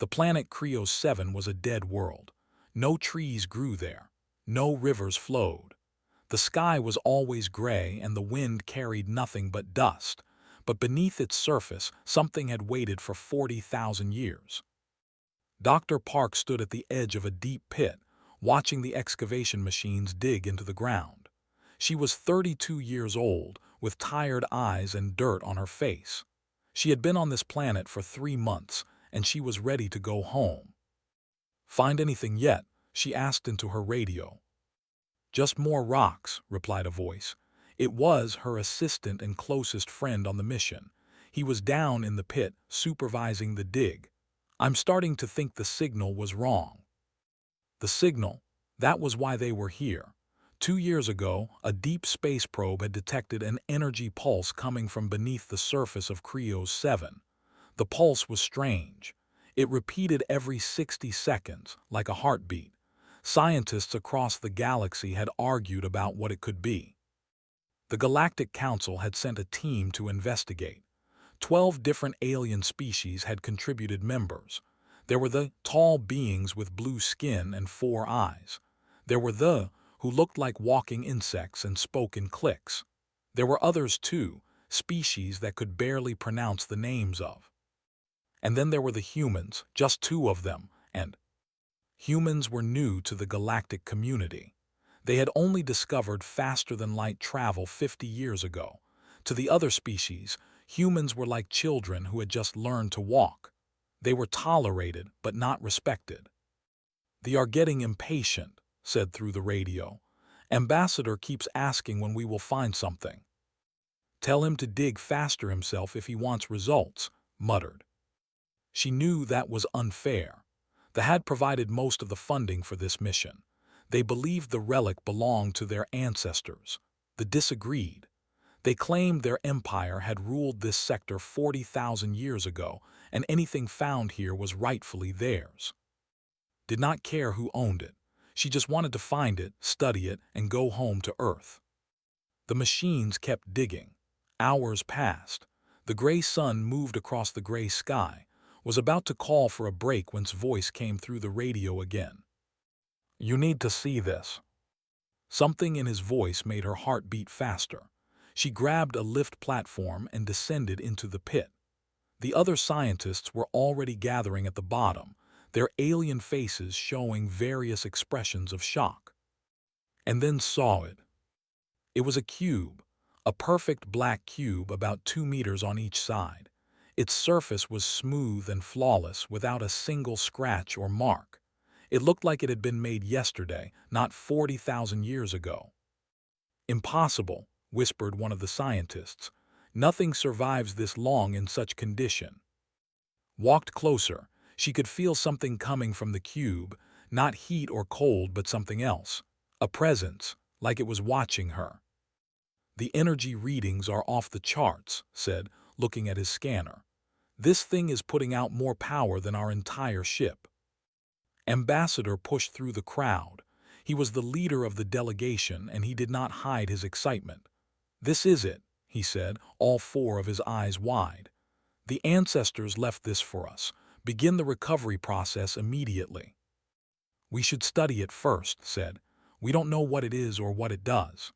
The planet Creo 7 was a dead world. No trees grew there. No rivers flowed. The sky was always gray and the wind carried nothing but dust, but beneath its surface something had waited for 40,000 years. Dr. Park stood at the edge of a deep pit, watching the excavation machines dig into the ground. She was 32 years old, with tired eyes and dirt on her face. She had been on this planet for 3 months, and she was ready to go home. "Find anything yet?" she asked into her radio. "Just more rocks," replied a voice. It was her assistant and closest friend on the mission. He was down in the pit, supervising the dig. "I'm starting to think the signal was wrong." The signal? That was why they were here. 2 years ago, a deep space probe had detected an energy pulse coming from beneath the surface of Creo 7. The pulse was strange. It repeated every 60 seconds, like a heartbeat. Scientists across the galaxy had argued about what it could be. The Galactic Council had sent a team to investigate. 12 different alien species had contributed members. There were the tall beings with blue skin and 4 eyes. There were the who looked like walking insects and spoke in clicks. There were others too, species that could barely pronounce the names of. And then there were the humans, just 2 of them, and humans were new to the galactic community. They had only discovered faster-than-light travel 50 years ago. To the other species, humans were like children who had just learned to walk. They were tolerated but not respected. "They are getting impatient," said through the radio. "Ambassador keeps asking when we will find something." "Tell him to dig faster himself if he wants results," muttered. She knew that was unfair. They had provided most of the funding for this mission. They believed the relic belonged to their ancestors. They disagreed. They claimed their empire had ruled this sector 40,000 years ago, and anything found here was rightfully theirs. Did not care who owned it. She just wanted to find it, study it, and go home to Earth. The machines kept digging. Hours passed. The gray sun moved across the gray sky, was about to call for a break when his voice came through the radio again. "You need to see this." Something in his voice made her heart beat faster. She grabbed a lift platform and descended into the pit. The other scientists were already gathering at the bottom, their alien faces showing various expressions of shock. And then saw it. It was a cube, a perfect black cube about 2 meters on each side. Its surface was smooth and flawless without a single scratch or mark. It looked like it had been made yesterday, not 40,000 years ago. "Impossible," whispered one of the scientists. "Nothing survives this long in such condition." Walked closer. She could feel something coming from the cube, not heat or cold but something else. A presence, like it was watching her. "The energy readings are off the charts," said, looking at his scanner. "This thing is putting out more power than our entire ship." Ambassador pushed through the crowd. He was the leader of the delegation and he did not hide his excitement. "This is it," he said, all 4 of his eyes wide. "The ancestors left this for us. Begin the recovery process immediately." "We should study it first," said. "We don't know what it is or what it does."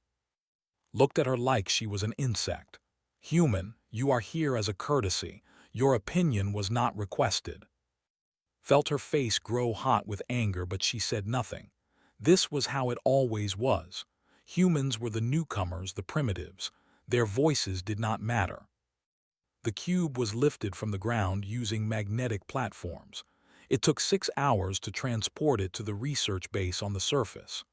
Looked at her like she was an insect. "Human, you are here as a courtesy. Your opinion was not requested." Felt her face grow hot with anger, but she said nothing. This was how it always was. Humans were the newcomers, the primitives. Their voices did not matter. The cube was lifted from the ground using magnetic platforms. It took 6 hours to transport it to the research base on the surface.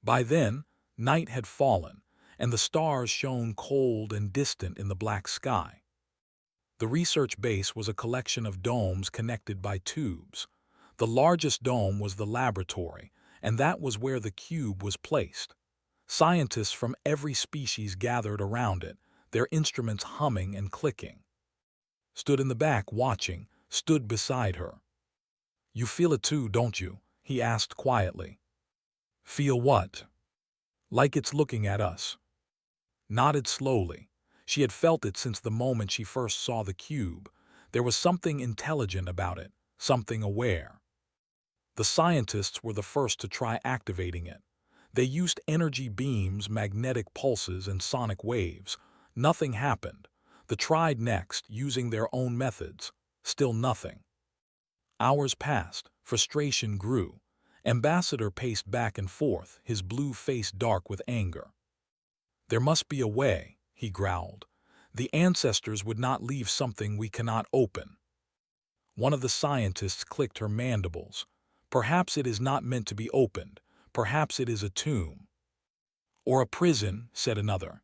By then, night had fallen, and the stars shone cold and distant in the black sky. The research base was a collection of domes connected by tubes. The largest dome was the laboratory, and that was where the cube was placed. Scientists from every species gathered around it, their instruments humming and clicking. Stood in the back watching, stood beside her. "You feel it too, don't you?" he asked quietly. "Feel what?" "Like it's looking at us." Nodded slowly. She had felt it since the moment she first saw the cube. There was something intelligent about it, something aware. The scientists were the first to try activating it. They used energy beams, magnetic pulses, and sonic waves. Nothing happened. They tried next, using their own methods. Still nothing. Hours passed. Frustration grew. Ambassador paced back and forth, his blue face dark with anger. "There must be a way," he growled. "The ancestors would not leave something we cannot open." One of the scientists clicked her mandibles. "Perhaps it is not meant to be opened. Perhaps it is a tomb." "Or a prison," said another.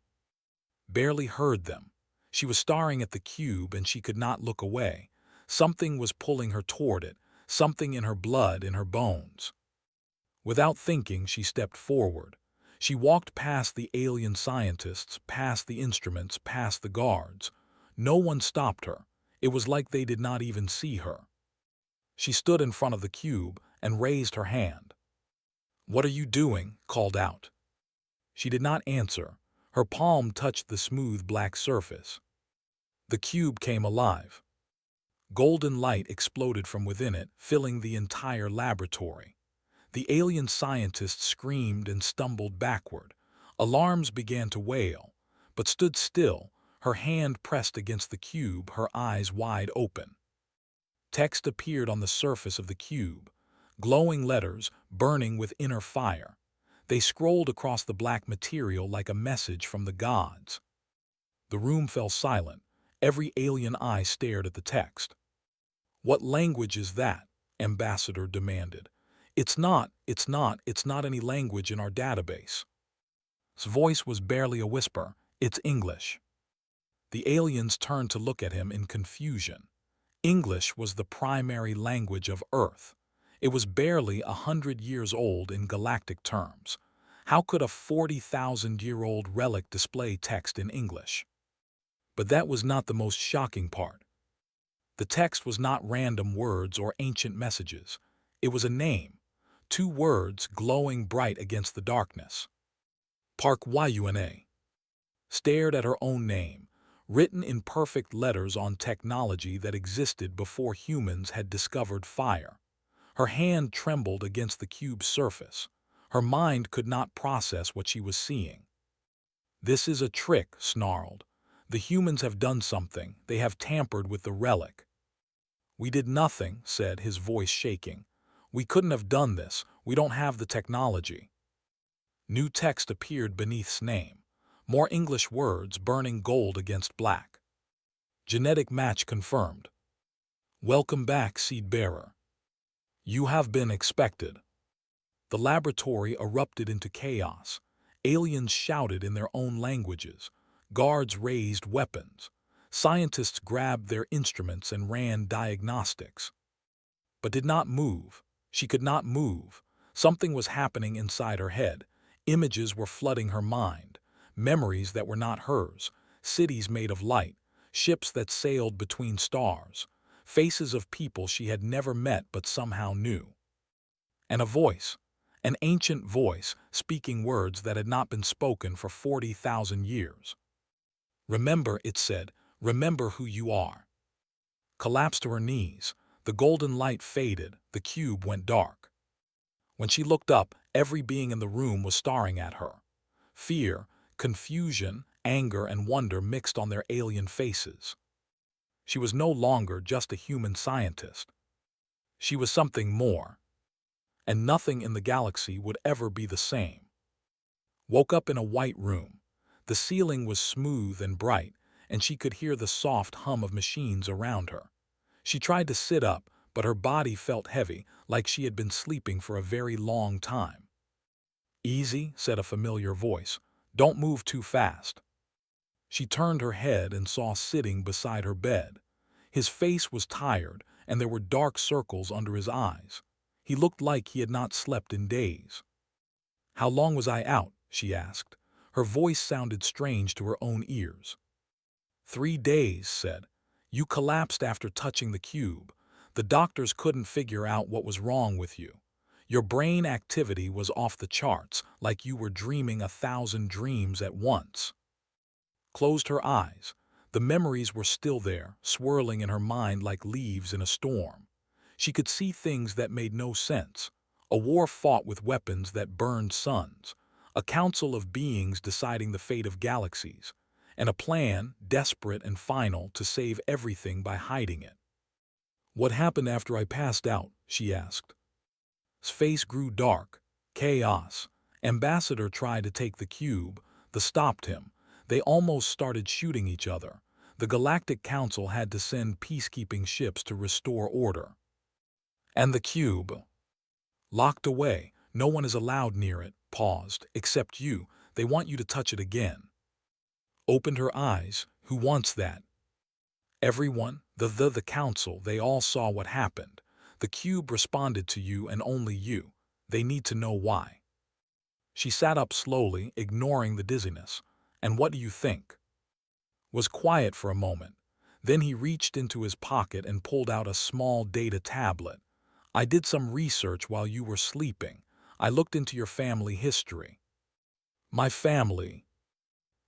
Barely heard them. She was staring at the cube and she could not look away. Something was pulling her toward it, something in her blood, in her bones. Without thinking, she stepped forward. She walked past the alien scientists, past the instruments, past the guards. No one stopped her. It was like they did not even see her. She stood in front of the cube and raised her hand. "What are you doing?" called out. She did not answer. Her palm touched the smooth black surface. The cube came alive. Golden light exploded from within it, filling the entire laboratory. The alien scientist screamed and stumbled backward. Alarms began to wail, but stood still, her hand pressed against the cube, her eyes wide open. Text appeared on the surface of the cube, glowing letters burning with inner fire. They scrolled across the black material like a message from the gods. The room fell silent. Every alien eye stared at the text. "What language is that?" Ambassador demanded. It's not any language in our database." His voice was barely a whisper. "It's English." The aliens turned to look at him in confusion. English was the primary language of Earth. It was barely 100 years old in galactic terms. How could a 40,000-year-old relic display text in English? But that was not the most shocking part. The text was not random words or ancient messages. It was a name. 2 words glowing bright against the darkness. Park Yuna stared at her own name, written in perfect letters on technology that existed before humans had discovered fire. Her hand trembled against the cube's surface. Her mind could not process what she was seeing. "This is a trick," snarled. "The humans have done something. They have tampered with the relic." "We did nothing," said, his voice shaking. "We couldn't have done this. We don't have the technology." New text appeared beneath's name. More English words burning gold against black. "Genetic match confirmed. Welcome back, seed bearer. You have been expected." The laboratory erupted into chaos. Aliens shouted in their own languages. Guards raised weapons. Scientists grabbed their instruments and ran diagnostics. But did not move. She could not move. Something was happening inside her head. Images were flooding her mind. Memories that were not hers. Cities made of light. Ships that sailed between stars. Faces of people she had never met but somehow knew. And a voice. An ancient voice, speaking words that had not been spoken for 40,000 years. "Remember," it said, "remember who you are." Collapsed to her knees. The golden light faded. The cube went dark. When she looked up, every being in the room was staring at her. Fear, confusion, anger, and wonder mixed on their alien faces. She was no longer just a human scientist. She was something more. And nothing in the galaxy would ever be the same. Woke up in a white room. The ceiling was smooth and bright, and she could hear the soft hum of machines around her. She tried to sit up, but her body felt heavy, like she had been sleeping for a very long time. "Easy," said a familiar voice. "Don't move too fast." She turned her head and saw sitting beside her bed. His face was tired, and there were dark circles under his eyes. He looked like he had not slept in days. "How long was I out?" she asked. Her voice sounded strange to her own ears. 3 days, said. "You collapsed after touching the cube. The doctors couldn't figure out what was wrong with you. Your brain activity was off the charts, like you were dreaming 1,000 dreams at once." Closed her eyes. The memories were still there, swirling in her mind like leaves in a storm. She could see things that made no sense. A war fought with weapons that burned suns, a council of beings deciding the fate of galaxies, and a plan, desperate and final, to save everything by hiding it. "What happened after I passed out?" she asked. His face grew dark. Chaos. Ambassador tried to take the cube. The stopped him. They almost started shooting each other. The Galactic Council had to send peacekeeping ships to restore order. And the cube? Locked away. No one is allowed near it. Paused. Except you. They want you to touch it again. Opened her eyes. Who wants that? Everyone. The council. They all saw what happened. The cube responded to you and only you. They need to know why. She sat up slowly, ignoring the dizziness. And what do you think? Was quiet for a moment. Then he reached into his pocket and pulled out a small data tablet. I did some research while you were sleeping. I looked into your family history. My family.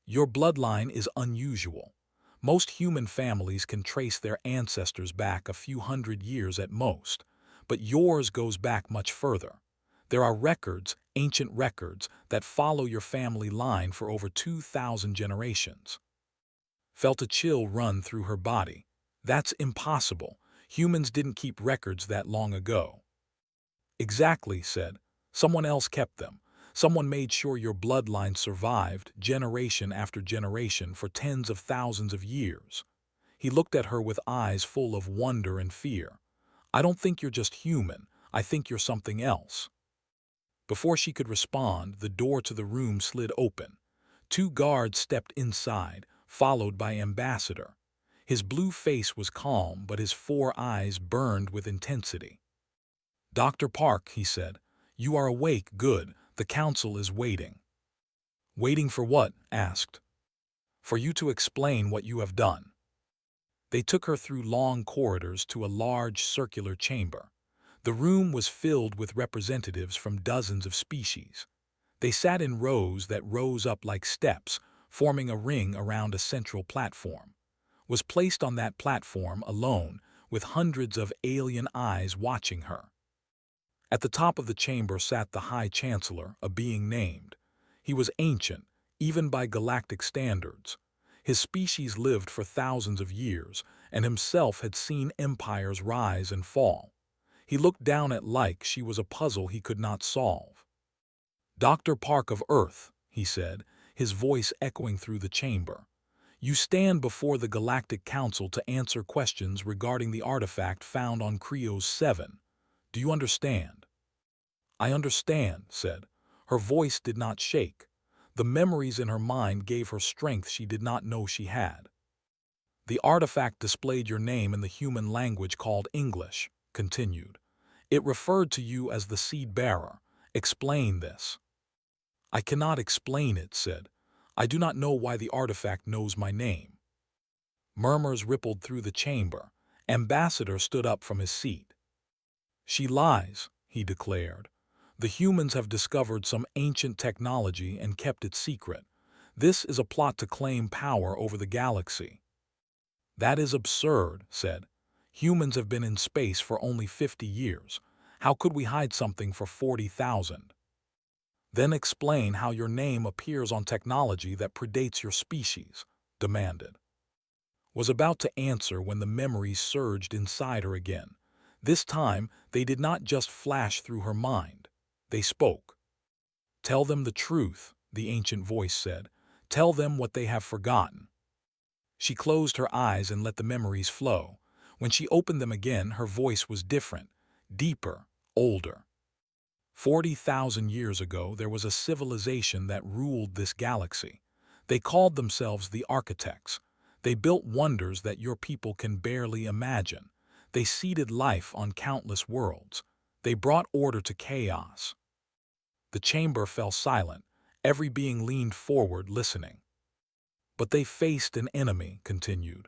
Your bloodline is unusual. Most human families can trace their ancestors back a few hundred years at most, but yours goes back much further. There are records, ancient records, that follow your family line for over 2,000 generations. Felt a chill run through her body. That's impossible. Humans didn't keep records that long ago. Exactly, said. Someone else kept them. Someone made sure your bloodline survived generation after generation for tens of thousands of years. He looked at her with eyes full of wonder and fear. I don't think you're just human. I think you're something else. Before she could respond, the door to the room slid open. 2 guards stepped inside, followed by Ambassador. His blue face was calm, but his 4 eyes burned with intensity. "Dr. Park," he said, "you are awake, good. The council is waiting." "Waiting for what?" asked. "For you to explain what you have done." They took her through long corridors to a large circular chamber. The room was filled with representatives from dozens of species. They sat in rows that rose up like steps, forming a ring around a central platform. Was placed on that platform alone, with hundreds of alien eyes watching her. At the top of the chamber sat the High Chancellor, a being named. He was ancient, even by galactic standards. His species lived for thousands of years, and himself had seen empires rise and fall. He looked down at like she was a puzzle he could not solve. "Dr. Park of Earth," he said, his voice echoing through the chamber. "You stand before the Galactic Council to answer questions regarding the artifact found on Creos 7. Do you understand?" "I understand," said. Her voice did not shake. The memories in her mind gave her strength she did not know she had. "The artifact displayed your name in the human language called English," continued. "It referred to you as the seed bearer. Explain this." "I cannot explain it," said. "I do not know why the artifact knows my name." Murmurs rippled through the chamber. Ambassador stood up from his seat. "She lies," he declared. "The humans have discovered some ancient technology and kept it secret. This is a plot to claim power over the galaxy." "That is absurd," said. "Humans have been in space for only 50 years. How could we hide something for 40,000? "Then explain how your name appears on technology that predates your species," demanded. Was about to answer when the memories surged inside her again. This time, they did not just flash through her mind. They spoke. "Tell them the truth," the ancient voice said. "Tell them what they have forgotten." She closed her eyes and let the memories flow. When she opened them again, her voice was different, deeper, older. 40,000 years ago, there was a civilization that ruled this galaxy. They called themselves the Architects. They built wonders that your people can barely imagine. They seeded life on countless worlds. They brought order to chaos. The chamber fell silent. Every being leaned forward, listening. "But they faced an enemy," continued.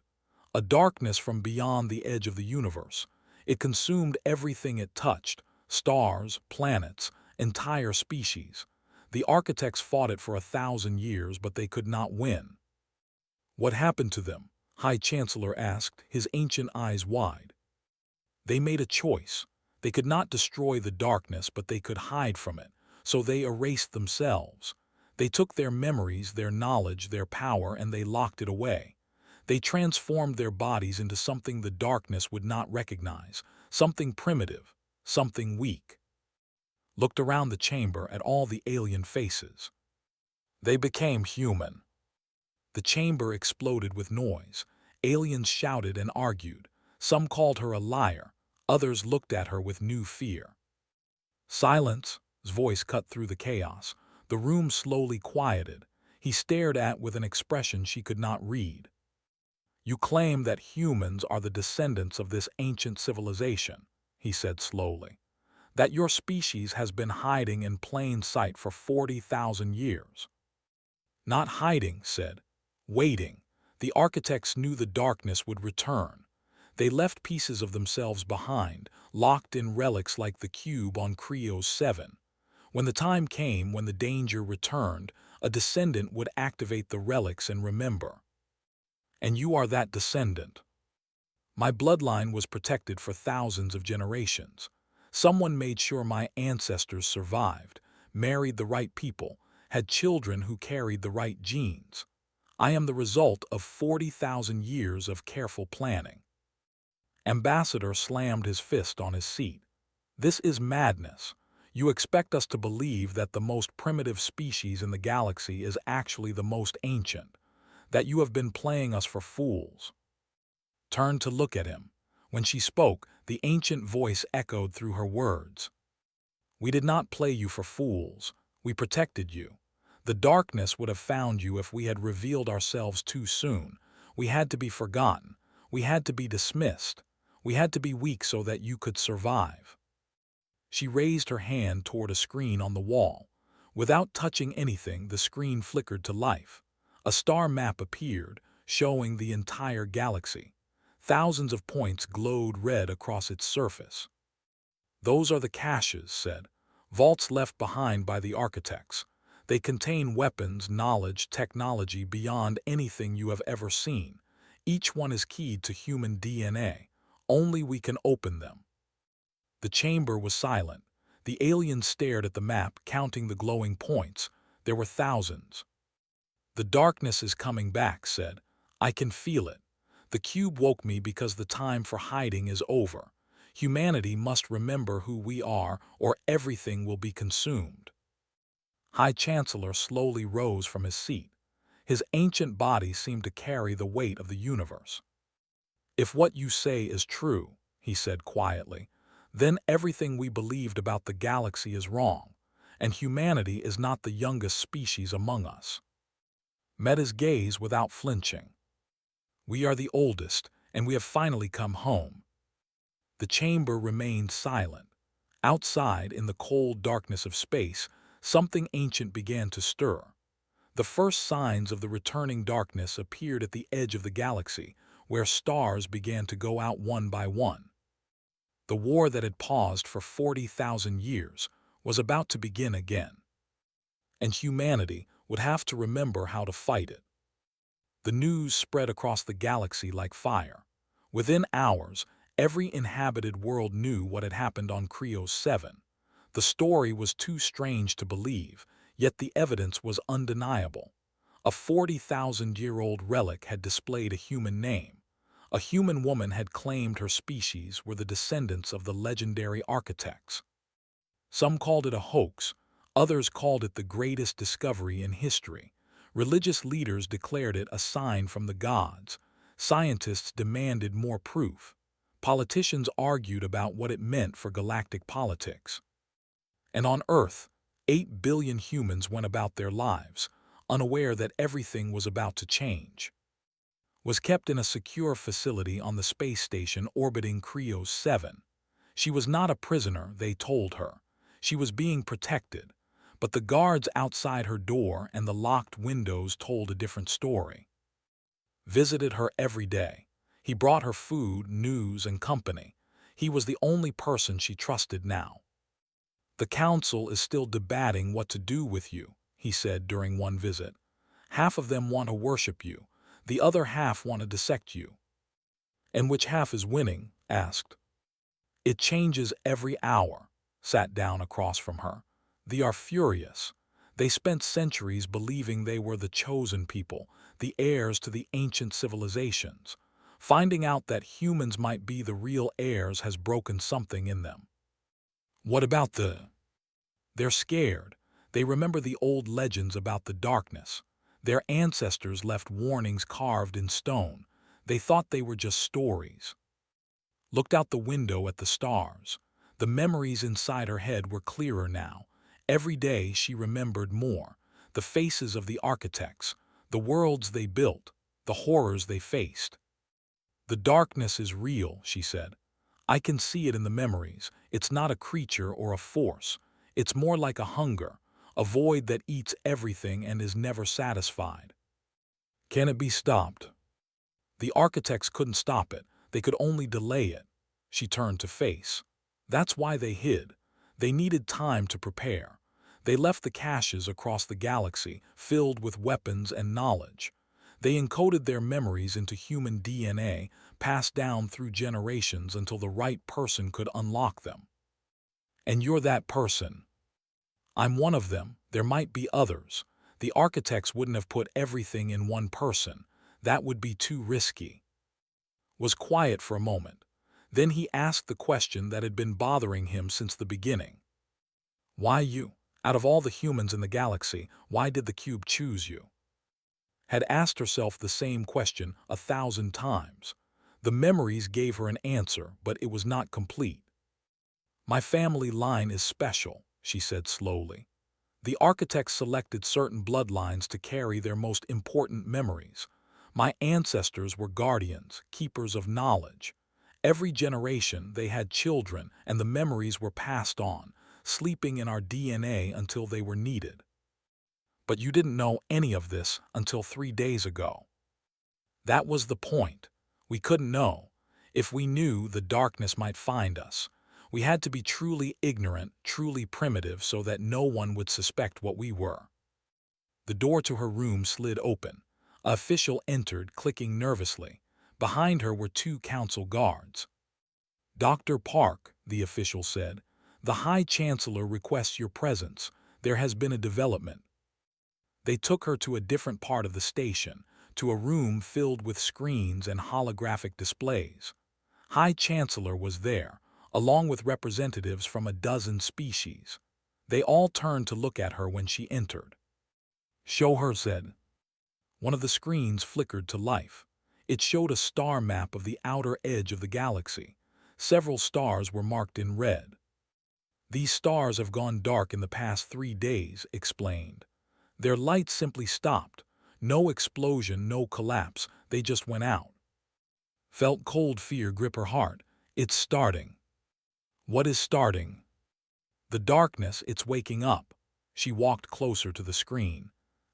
"A darkness from beyond the edge of the universe. It consumed everything it touched. Stars, planets, entire species. The architects fought it for 1,000 years, but they could not win." "What happened to them?" High Chancellor asked, his ancient eyes wide. They made a choice. They could not destroy the darkness, but they could hide from it, so they erased themselves. They took their memories, their knowledge, their power, and they locked it away. They transformed their bodies into something the darkness would not recognize, something primitive, something weak. Looked around the chamber at all the alien faces. They became human. The chamber exploded with noise. Aliens shouted and argued. Some called her a liar. Others looked at her with new fear. Silence, his voice cut through the chaos. The room slowly quieted. He stared at with an expression she could not read. You claim that humans are the descendants of this ancient civilization, he said slowly. That your species has been hiding in plain sight for 40,000 years. Not hiding, said. Waiting. The architects knew the darkness would return. They left pieces of themselves behind, locked in relics like the cube on Creos 7. When the time came, when the danger returned, a descendant would activate the relics and remember. And you are that descendant. My bloodline was protected for thousands of generations. Someone made sure my ancestors survived, married the right people, had children who carried the right genes. I am the result of 40,000 years of careful planning. Ambassador slammed his fist on his seat. This is madness. You expect us to believe that the most primitive species in the galaxy is actually the most ancient, that you have been playing us for fools. Turned to look at him. When she spoke, the ancient voice echoed through her words. We did not play you for fools. We protected you. The darkness would have found you if we had revealed ourselves too soon. We had to be forgotten. We had to be dismissed. We had to be weak so that you could survive. She raised her hand toward a screen on the wall. Without touching anything, the screen flickered to life. A star map appeared, showing the entire galaxy. Thousands of points glowed red across its surface. Those are the caches, said. Vaults left behind by the architects. They contain weapons, knowledge, technology beyond anything you have ever seen. Each one is keyed to human DNA. Only we can open them. The chamber was silent. The aliens stared at the map, counting the glowing points. There were thousands. The darkness is coming back, said. I can feel it. The cube woke me because the time for hiding is over. Humanity must remember who we are, or everything will be consumed. High Chancellor slowly rose from his seat. His ancient body seemed to carry the weight of the universe. If what you say is true, he said quietly, then everything we believed about the galaxy is wrong, and humanity is not the youngest species among us. Met his gaze without flinching. We are the oldest, and we have finally come home. The chamber remained silent. Outside, in the cold darkness of space, something ancient began to stir. The first signs of the returning darkness appeared at the edge of the galaxy, where stars began to go out one by one. The war that had paused for 40,000 years was about to begin again. And humanity would have to remember how to fight it. The news spread across the galaxy like fire. Within hours, every inhabited world knew what had happened on Creos 7. The story was too strange to believe, yet the evidence was undeniable. A 40,000-year-old relic had displayed a human name. A human woman had claimed her species were the descendants of the legendary architects. Some called it a hoax, others called it the greatest discovery in history. Religious leaders declared it a sign from the gods. Scientists demanded more proof. Politicians argued about what it meant for galactic politics. And on Earth, 8 billion humans went about their lives, unaware that everything was about to change. Was kept in a secure facility on the space station orbiting Creos 7. She was not a prisoner, they told her. She was being protected, but the guards outside her door and the locked windows told a different story. Visited her every day. He brought her food, news, and company. He was the only person she trusted now. The council is still debating what to do with you, he said during one visit. Half of them want to worship you. The other half want to dissect you. And which half is winning? Asked. It changes every hour, sat down across from her. They are furious. They spent centuries believing they were the chosen people, the heirs to the ancient civilizations. Finding out that humans might be the real heirs has broken something in them. What about They're scared. They remember the old legends about the darkness. Their ancestors left warnings carved in stone. They thought they were just stories. Looked out the window at the stars. The memories inside her head were clearer now. Every day she remembered more. The faces of the architects, the worlds they built, the horrors they faced. The darkness is real, she said. I can see it in the memories. It's not a creature or a force. It's more like a hunger, a void that eats everything and is never satisfied. Can it be stopped? The architects couldn't stop it. They could only delay it. She turned to face. That's why they hid. They needed time to prepare. They left the caches across the galaxy, filled with weapons and knowledge. They encoded their memories into human DNA, passed down through generations until the right person could unlock them. And you're that person. I'm one of them. There might be others. The architects wouldn't have put everything in one person. That would be too risky. Was quiet for a moment. Then he asked the question that had been bothering him since the beginning. Why you? Out of all the humans in the galaxy, why did the cube choose you? Had asked herself the same question 1,000 times. The memories gave her an answer, but it was not complete. My family line is special, she said slowly. The architects selected certain bloodlines to carry their most important memories. My ancestors were guardians, keepers of knowledge. Every generation they had children, and the memories were passed on, sleeping in our DNA until they were needed. But you didn't know any of this until 3 days ago. That was the point. We couldn't know. If we knew, the darkness might find us. We had to be truly ignorant, truly primitive, so that no one would suspect what we were. The door to her room slid open. An official entered, clicking nervously. Behind her were 2 council guards. Dr. Park, the official said, the High Chancellor requests your presence. There has been a development. They took her to a different part of the station, to a room filled with screens and holographic displays. High Chancellor was there, along with representatives from a dozen species. They all turned to look at her when she entered. Show her, said. One of the screens flickered to life. It showed a star map of the outer edge of the galaxy. Several stars were marked in red. These stars have gone dark in the past 3 days, explained. Their light simply stopped. No explosion, no collapse, they just went out. Felt cold fear grip her heart. It's starting. What is starting? The darkness, it's waking up. She walked closer to the screen.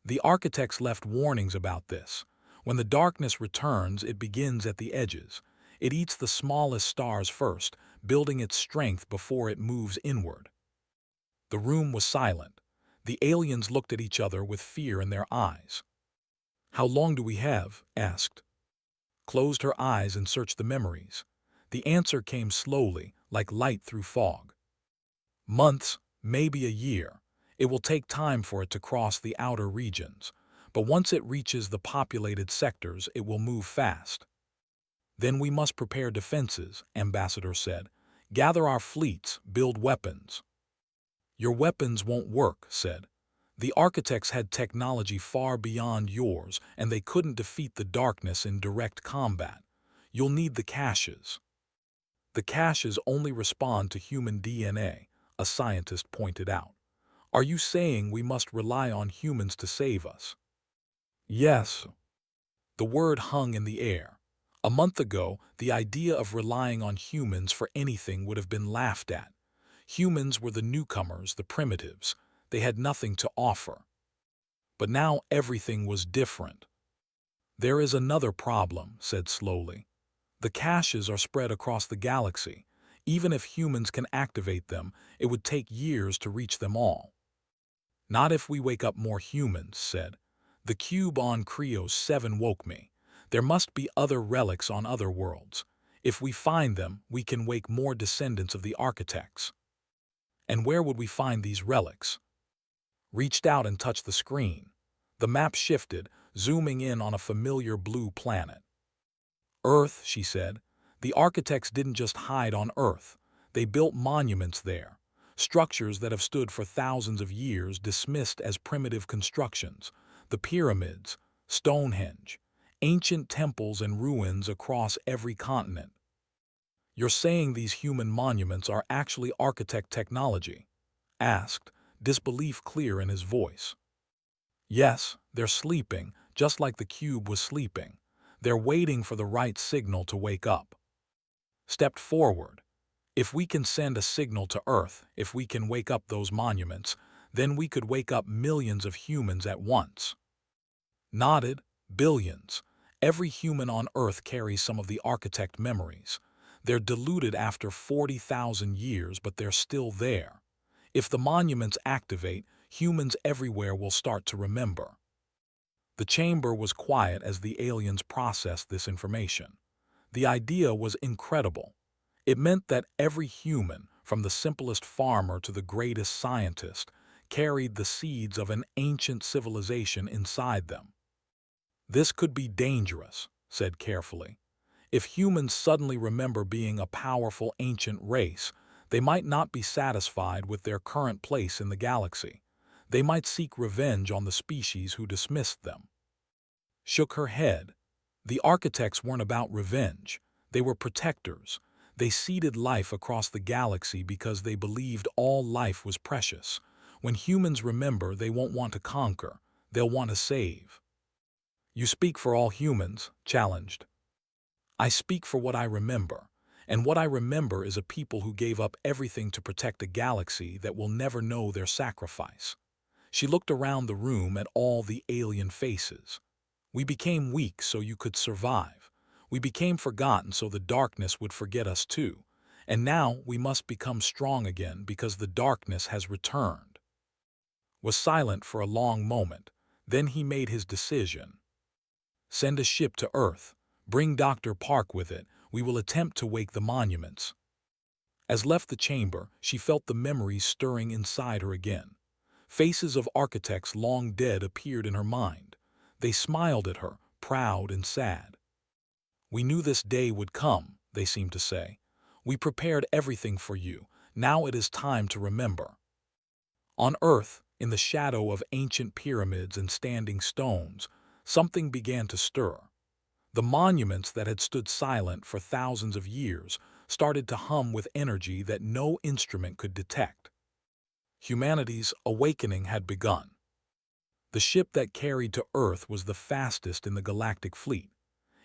The architects left warnings about this. When the darkness returns, it begins at the edges. It eats the smallest stars first, building its strength before it moves inward. The room was silent. The aliens looked at each other with fear in their eyes. How long do we have? Asked. Closed her eyes and searched the memories. The answer came slowly, like light through fog. Months, maybe a year. It will take time for it to cross the outer regions, but once it reaches the populated sectors, it will move fast. Then we must prepare defenses, Ambassador said. Gather our fleets, build weapons. Your weapons won't work, said. The architects had technology far beyond yours, and they couldn't defeat the darkness in direct combat. You'll need the caches. The caches only respond to human DNA, a scientist pointed out. Are you saying we must rely on humans to save us? Yes. The word hung in the air. A month ago, the idea of relying on humans for anything would have been laughed at. Humans were the newcomers, the primitives. They had nothing to offer. But now everything was different. There is another problem, said slowly. The caches are spread across the galaxy. Even if humans can activate them, it would take years to reach them all. Not if we wake up more humans, said. The cube on Creos 7 woke me. There must be other relics on other worlds. If we find them, we can wake more descendants of the architects. And where would we find these relics? Reached out and touched the screen. The map shifted, zooming in on a familiar blue planet. Earth, she said. The architects didn't just hide on Earth. They built monuments there. Structures that have stood for thousands of years dismissed as primitive constructions. The pyramids, Stonehenge, ancient temples and ruins across every continent. You're saying these human monuments are actually architect technology? Asked, disbelief clear in his voice. Yes, they're sleeping, just like the cube was sleeping. They're waiting for the right signal to wake up. Stepped forward. If we can send a signal to Earth, if we can wake up those monuments, then we could wake up millions of humans at once. Nodded, billions. Every human on Earth carries some of the architect memories. They're diluted after 40,000 years, but they're still there. If the monuments activate, humans everywhere will start to remember. The chamber was quiet as the aliens processed this information. The idea was incredible. It meant that every human, from the simplest farmer to the greatest scientist, carried the seeds of an ancient civilization inside them. This could be dangerous, said carefully. If humans suddenly remember being a powerful ancient race, they might not be satisfied with their current place in the galaxy. They might seek revenge on the species who dismissed them. Shook her head. The architects weren't about revenge. They were protectors. They seeded life across the galaxy because they believed all life was precious. When humans remember, they won't want to conquer. They'll want to save. You speak for all humans, challenged. I speak for what I remember. And what I remember is a people who gave up everything to protect a galaxy that will never know their sacrifice. She looked around the room at all the alien faces. We became weak so you could survive. We became forgotten so the darkness would forget us too. And now we must become strong again because the darkness has returned. Was silent for a long moment. Then he made his decision. Send a ship to Earth. Bring Dr. Park with it. We will attempt to wake the monuments. As left the chamber, she felt the memories stirring inside her again. Faces of architects long dead appeared in her mind. They smiled at her, proud and sad. We knew this day would come, they seemed to say. We prepared everything for you. Now it is time to remember. On Earth, in the shadow of ancient pyramids and standing stones, something began to stir. The monuments that had stood silent for thousands of years started to hum with energy that no instrument could detect. Humanity's awakening had begun. The ship that carried to Earth was the fastest in the galactic fleet.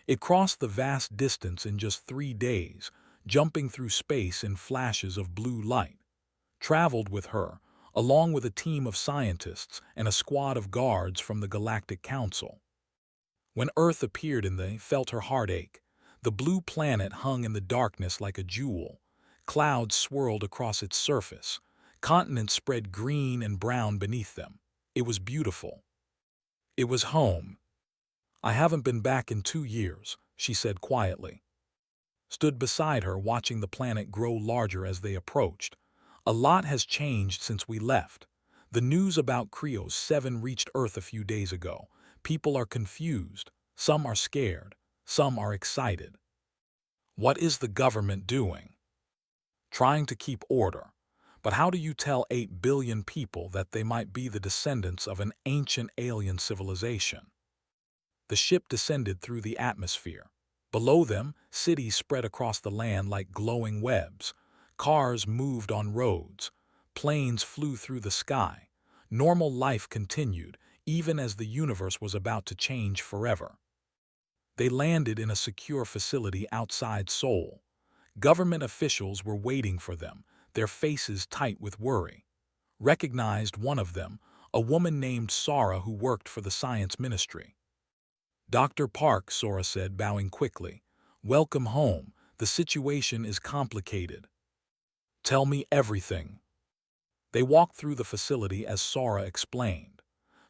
It crossed the vast distance in just 3 days, jumping through space in flashes of blue light. Traveled with her, along with a team of scientists and a squad of guards from the Galactic Council. When Earth appeared they felt her heart ache. The blue planet hung in the darkness like a jewel. Clouds swirled across its surface. Continents spread green and brown beneath them. It was beautiful. It was home. I haven't been back in 2 years, she said quietly. Stood beside her, watching the planet grow larger as they approached. A lot has changed since we left. The news about Krios 7 reached Earth a few days ago. People are confused. Some are scared. Some are excited. What is the government doing? Trying to keep order. But how do you tell 8 billion people that they might be the descendants of an ancient alien civilization? The ship descended through the atmosphere. Below them, cities spread across the land like glowing webs. Cars moved on roads. Planes flew through the sky. Normal life continued, even as the universe was about to change forever. They landed in a secure facility outside Seoul. Government officials were waiting for them, their faces tight with worry. Recognized one of them, a woman named Sora who worked for the science ministry. Dr. Park, Sora said, bowing quickly. Welcome home. The situation is complicated. Tell me everything. They walked through the facility as Sora explained.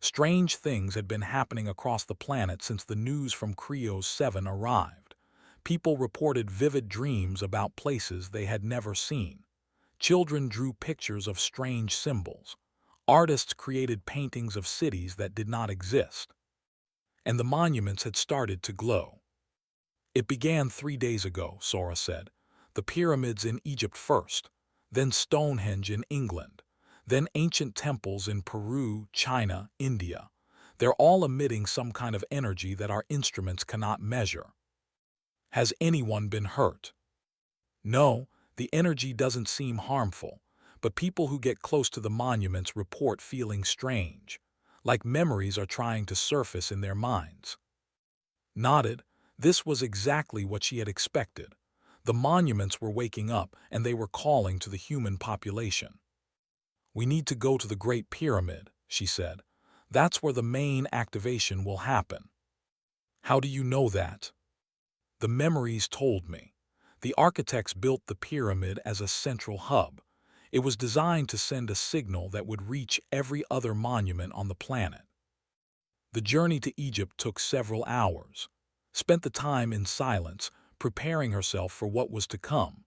Strange things had been happening across the planet since the news from Krios 7 arrived. People reported vivid dreams about places they had never seen. Children drew pictures of strange symbols. Artists created paintings of cities that did not exist. And the monuments had started to glow. It began 3 days ago, Sora said. The pyramids in Egypt first, then Stonehenge in England, then ancient temples in Peru, China, India. They're all emitting some kind of energy that our instruments cannot measure. Has anyone been hurt? No, the energy doesn't seem harmful, but people who get close to the monuments report feeling strange, like memories are trying to surface in their minds. Nodded. This was exactly what she had expected. The monuments were waking up and they were calling to the human population. We need to go to the Great Pyramid, she said. That's where the main activation will happen. How do you know that? The memories told me. The architects built the pyramid as a central hub. It was designed to send a signal that would reach every other monument on the planet. The journey to Egypt took several hours. Spent the time in silence, preparing herself for what was to come.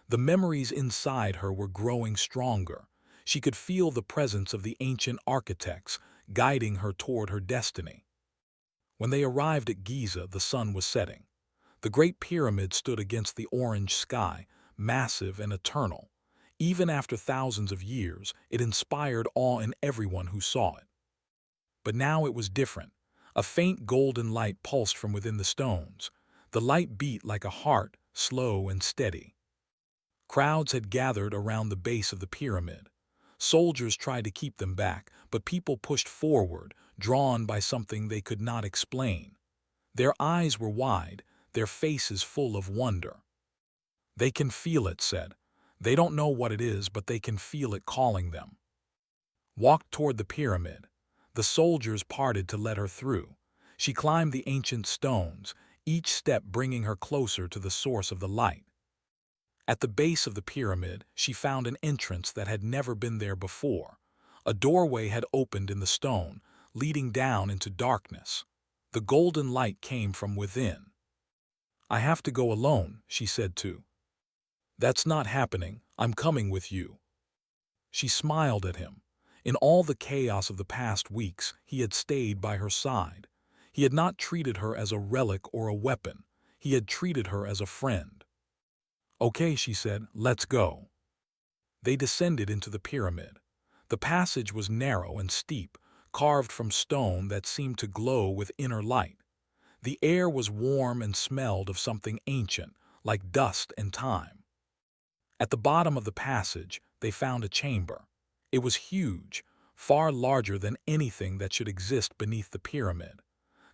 The memories inside her were growing stronger. She could feel the presence of the ancient architects guiding her toward her destiny. When they arrived at Giza, the sun was setting. The Great Pyramid stood against the orange sky, massive and eternal. Even after thousands of years, it inspired awe in everyone who saw it. But now it was different. A faint golden light pulsed from within the stones. The light beat like a heart, slow and steady. Crowds had gathered around the base of the pyramid. Soldiers tried to keep them back, but people pushed forward, drawn by something they could not explain. Their eyes were wide, their faces full of wonder. They can feel it, said. They don't know what it is, but they can feel it calling them. Walked toward the pyramid. The soldiers parted to let her through. She climbed the ancient stones, each step bringing her closer to the source of the light. At the base of the pyramid, she found an entrance that had never been there before. A doorway had opened in the stone, leading down into darkness. The golden light came from within. I have to go alone, she said too. That's not happening. I'm coming with you. She smiled at him. In all the chaos of the past weeks, he had stayed by her side. He had not treated her as a relic or a weapon. He had treated her as a friend. Okay, she said, let's go. They descended into the pyramid. The passage was narrow and steep, carved from stone that seemed to glow with inner light. The air was warm and smelled of something ancient, like dust and time. At the bottom of the passage, they found a chamber. It was huge, far larger than anything that should exist beneath the pyramid.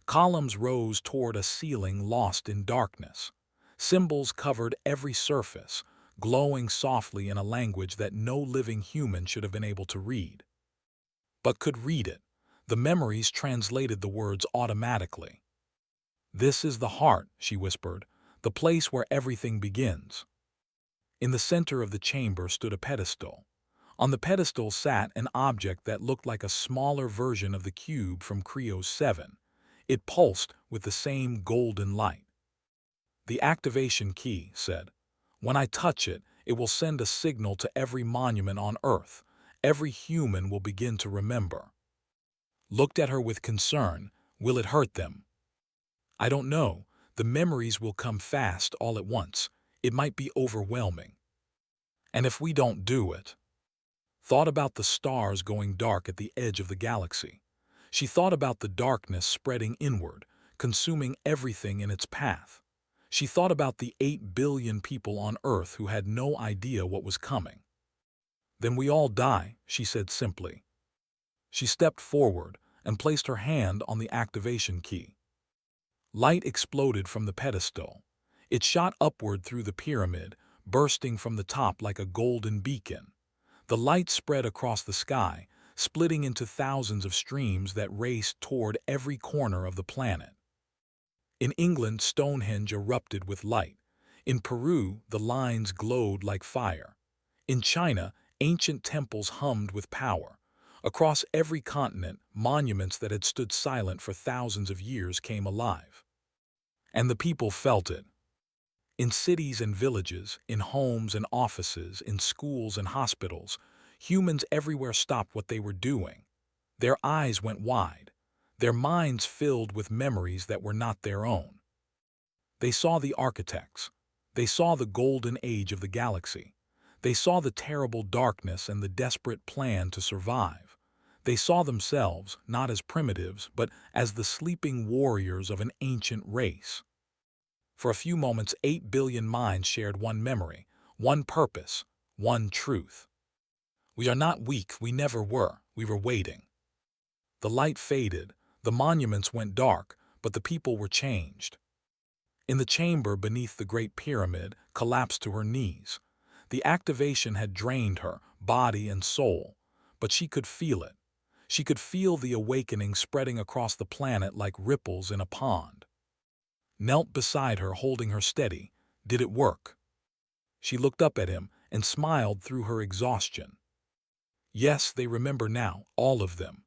Columns rose toward a ceiling lost in darkness. Symbols covered every surface, glowing softly in a language that no living human should have been able to read. But could read it. The memories translated the words automatically. This is the heart, she whispered, the place where everything begins. In the center of the chamber stood a pedestal. On the pedestal sat an object that looked like a smaller version of the cube from Creo's 7. It pulsed with the same golden light. The activation key, said. When I touch it, it will send a signal to every monument on Earth. Every human will begin to remember. Looked at her with concern. Will it hurt them? I don't know. The memories will come fast all at once. It might be overwhelming. And if we don't do it? Thought about the stars going dark at the edge of the galaxy. She thought about the darkness spreading inward, consuming everything in its path. She thought about the 8 billion people on Earth who had no idea what was coming. Then we all die, she said simply. She stepped forward and placed her hand on the activation key. Light exploded from the pedestal. It shot upward through the pyramid, bursting from the top like a golden beacon. The light spread across the sky, splitting into thousands of streams that raced toward every corner of the planet. In England, Stonehenge erupted with light. In Peru, the lines glowed like fire. In China, ancient temples hummed with power. Across every continent, monuments that had stood silent for thousands of years came alive. And the people felt it. In cities and villages, in homes and offices, in schools and hospitals, humans everywhere stopped what they were doing. Their eyes went wide, their minds filled with memories that were not their own. They saw the architects. They saw the golden age of the galaxy. They saw the terrible darkness and the desperate plan to survive. They saw themselves not as primitives, but as the sleeping warriors of an ancient race. For a few moments, 8 billion minds shared one memory, one purpose, one truth. We are not weak, we never were, we were waiting. The light faded, the monuments went dark, but the people were changed. In the chamber beneath the Great Pyramid, collapsed to her knees. The activation had drained her, body and soul, but she could feel it. She could feel the awakening spreading across the planet like ripples in a pond. Knelt beside her, holding her steady. Did it work? She looked up at him and smiled through her exhaustion. Yes, they remember now, all of them.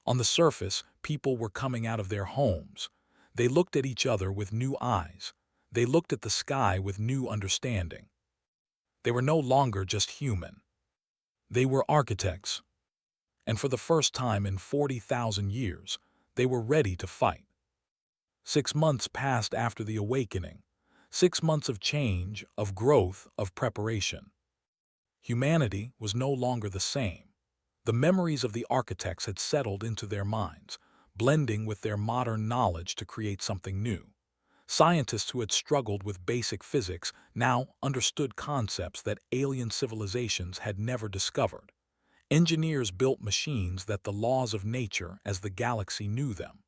On the surface, people were coming out of their homes. They looked at each other with new eyes. They looked at the sky with new understanding. They were no longer just human. They were architects. And for the first time in 40,000 years, they were ready to fight. 6 months passed after the awakening. 6 months of change, of growth, of preparation. Humanity was no longer the same. The memories of the architects had settled into their minds, blending with their modern knowledge to create something new. Scientists who had struggled with basic physics now understood concepts that alien civilizations had never discovered. Engineers built machines that the laws of nature as the galaxy knew them.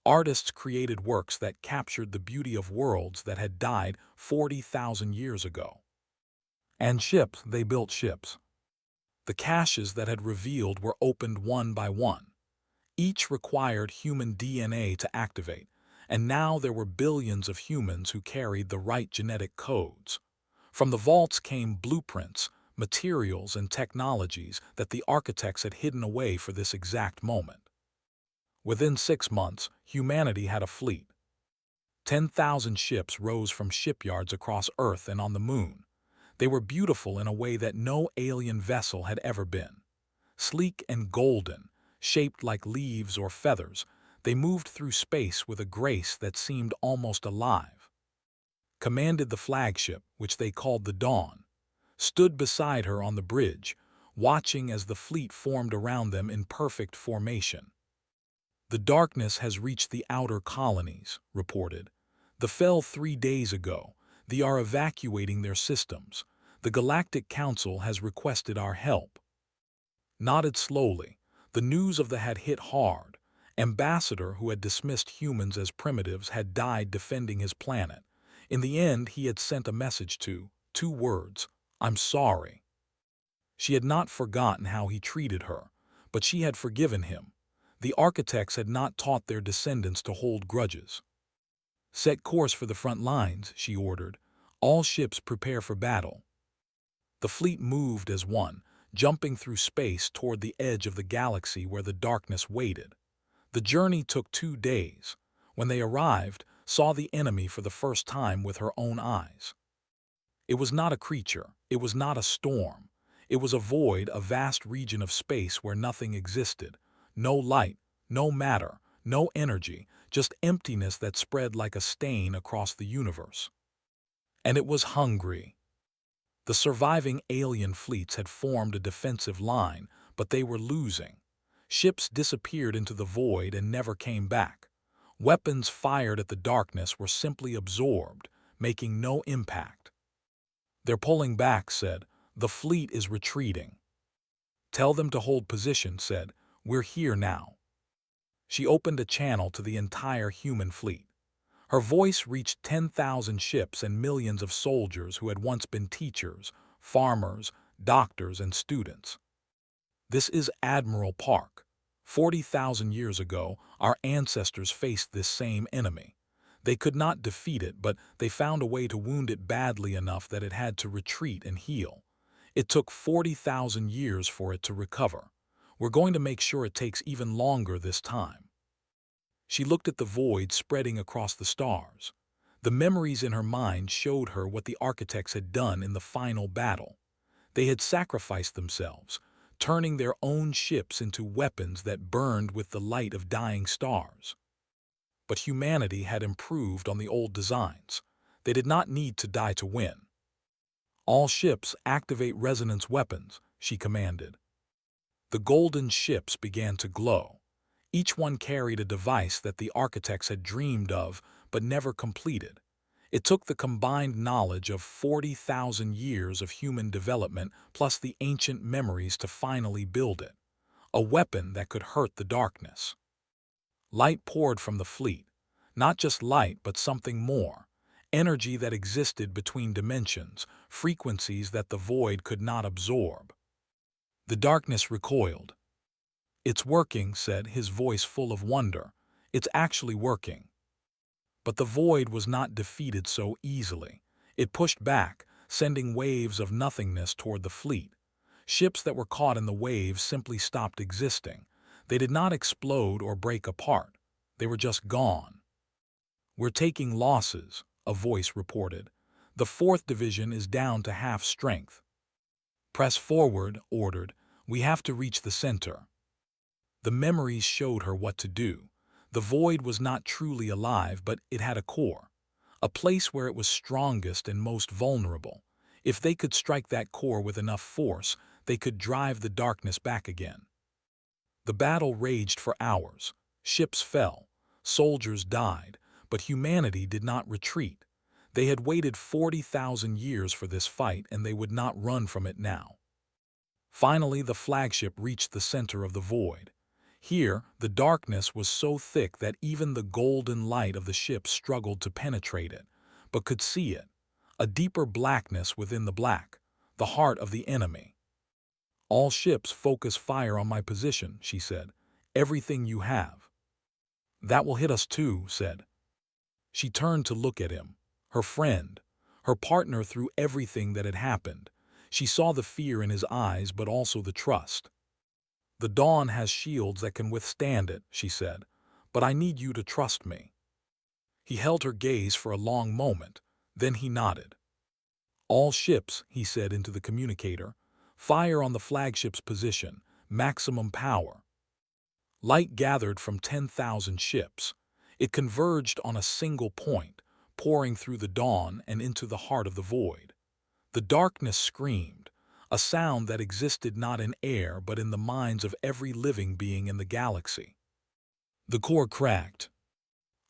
Artists created works that captured the beauty of worlds that had died 40,000 years ago. And ships, they built ships. The caches that had revealed were opened one by one. Each required human DNA to activate, and now there were billions of humans who carried the right genetic codes. From the vaults came blueprints, materials, and technologies that the architects had hidden away for this exact moment. Within 6 months, humanity had a fleet. 10,000 ships rose from shipyards across Earth and on the Moon. They were beautiful in a way that no alien vessel had ever been. Sleek and golden, shaped like leaves or feathers, they moved through space with a grace that seemed almost alive. Commanded the flagship, which they called the Dawn, stood beside her on the bridge, watching as the fleet formed around them in perfect formation. The darkness has reached the outer colonies, reported. The fell 3 days ago. They are evacuating their systems. The Galactic Council has requested our help. Nodded slowly. The news of the had hit hard. Ambassador, who had dismissed humans as primitives, had died defending his planet. In the end, he had sent a message to, 2 words, I'm sorry. She had not forgotten how he treated her, but she had forgiven him. The architects had not taught their descendants to hold grudges. Set course for the front lines, she ordered. All ships prepare for battle. The fleet moved as one, jumping through space toward the edge of the galaxy where the darkness waited. The journey took 2 days. When they arrived, saw the enemy for the first time with her own eyes. It was not a creature, it was not a storm. It was a void, a vast region of space where nothing existed. No light, no matter, no energy, just emptiness that spread like a stain across the universe. And it was hungry. The surviving alien fleets had formed a defensive line, but they were losing. Ships disappeared into the void and never came back. Weapons fired at the darkness were simply absorbed, making no impact. They're pulling back, said. The fleet is retreating. Tell them to hold position, said. We're here now. She opened a channel to the entire human fleet. Her voice reached 10,000 ships and millions of soldiers who had once been teachers, farmers, doctors, and students. This is Admiral Park. 40,000 years ago, our ancestors faced this same enemy. They could not defeat it, but they found a way to wound it badly enough that it had to retreat and heal. It took 40,000 years for it to recover. We're going to make sure it takes even longer this time. She looked at the void spreading across the stars. The memories in her mind showed her what the architects had done in the final battle. They had sacrificed themselves, turning their own ships into weapons that burned with the light of dying stars. But humanity had improved on the old designs. They did not need to die to win. "All ships activate resonance weapons," she commanded. The golden ships began to glow. Each one carried a device that the architects had dreamed of but never completed. It took the combined knowledge of 40,000 years of human development plus the ancient memories to finally build it. A weapon that could hurt the darkness. Light poured from the fleet. Not just light, but something more. Energy that existed between dimensions, frequencies that the void could not absorb. The darkness recoiled. "It's working," said his voice full of wonder. "It's actually working." But the void was not defeated so easily. It pushed back, sending waves of nothingness toward the fleet. Ships that were caught in the waves simply stopped existing. They did not explode or break apart. They were just gone. "We're taking losses," a voice reported. "The 4th Division is down to half strength." "Press forward," ordered. "We have to reach the center." The memories showed her what to do. The void was not truly alive, but it had a core. A place where it was strongest and most vulnerable. If they could strike that core with enough force, they could drive the darkness back again. The battle raged for hours. Ships fell. Soldiers died. But humanity did not retreat. They had waited 40,000 years for this fight, and they would not run from it now. Finally, the flagship reached the center of the void. Here, the darkness was so thick that even the golden light of the ship struggled to penetrate it, but could see it. A deeper blackness within the black, the heart of the enemy. "All ships focus fire on my position," she said. "Everything you have." "That will hit us too," said. She turned to look at him, her friend, her partner through everything that had happened. She saw the fear in his eyes, but also the trust. "The dawn has shields that can withstand it," she said, "but I need you to trust me." He held her gaze for a long moment, then he nodded. "All ships," he said into the communicator, "fire on the flagship's position, maximum power." Light gathered from 10,000 ships. It converged on a single point, pouring through the dawn and into the heart of the void. The darkness screamed, a sound that existed not in air but in the minds of every living being in the galaxy. The core cracked.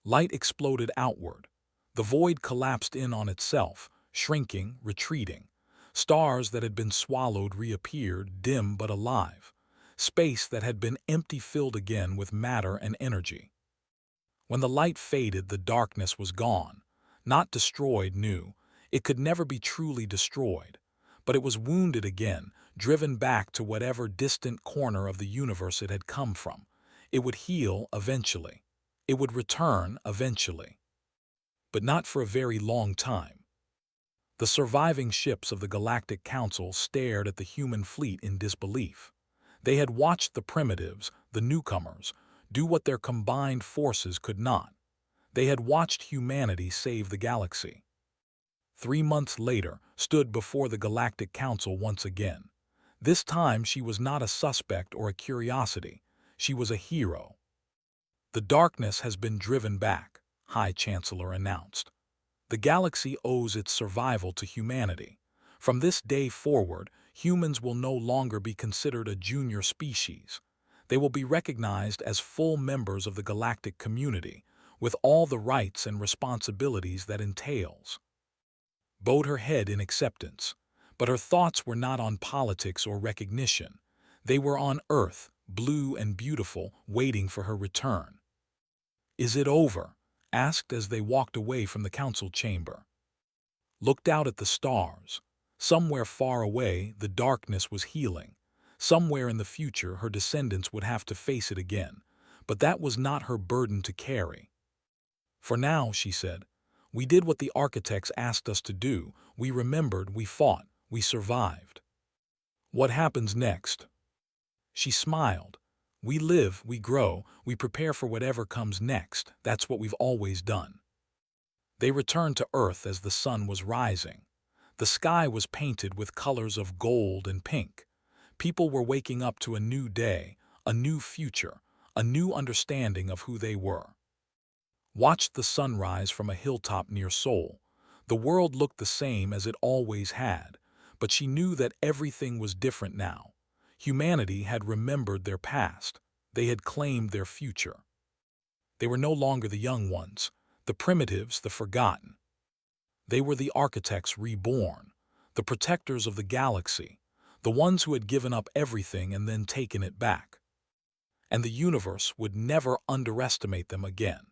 Light exploded outward. The void collapsed in on itself, shrinking, retreating. Stars that had been swallowed reappeared, dim but alive. Space that had been empty filled again with matter and energy. When the light faded, the darkness was gone. Not destroyed, new. It could never be truly destroyed. But it was wounded again, driven back to whatever distant corner of the universe it had come from. It would heal eventually. It would return eventually. But not for a very long time. The surviving ships of the Galactic Council stared at the human fleet in disbelief. They had watched the primitives, the newcomers, do what their combined forces could not. They had watched humanity save the galaxy. 3 months later, stood before the Galactic Council once again. This time she was not a suspect or a curiosity. She was a hero. "The darkness has been driven back," High Chancellor announced. "The galaxy owes its survival to humanity. From this day forward, humans will no longer be considered a junior species. They will be recognized as full members of the galactic community, with all the rights and responsibilities that entails." Bowed her head in acceptance, but her thoughts were not on politics or recognition. They were on Earth, blue and beautiful, waiting for her return. "Is it over?" asked as they walked away from the council chamber. Looked out at the stars. Somewhere far away, the darkness was healing. Somewhere in the future, her descendants would have to face it again, but that was not her burden to carry. "For now," she said, "we did what the architects asked us to do. We remembered, we fought, we survived. What happens next?" She smiled. "We live, we grow, we prepare for whatever comes next. That's what we've always done." They returned to Earth as the sun was rising. The sky was painted with colors of gold and pink. People were waking up to a new day, a new future, a new understanding of who they were. Watched the sunrise from a hilltop near Seoul. The world looked the same as it always had, but she knew that everything was different now. Humanity had remembered their past. They had claimed their future. They were no longer the young ones, the primitives, the forgotten. They were the architects reborn, the protectors of the galaxy, the ones who had given up everything and then taken it back. And the universe would never underestimate them again.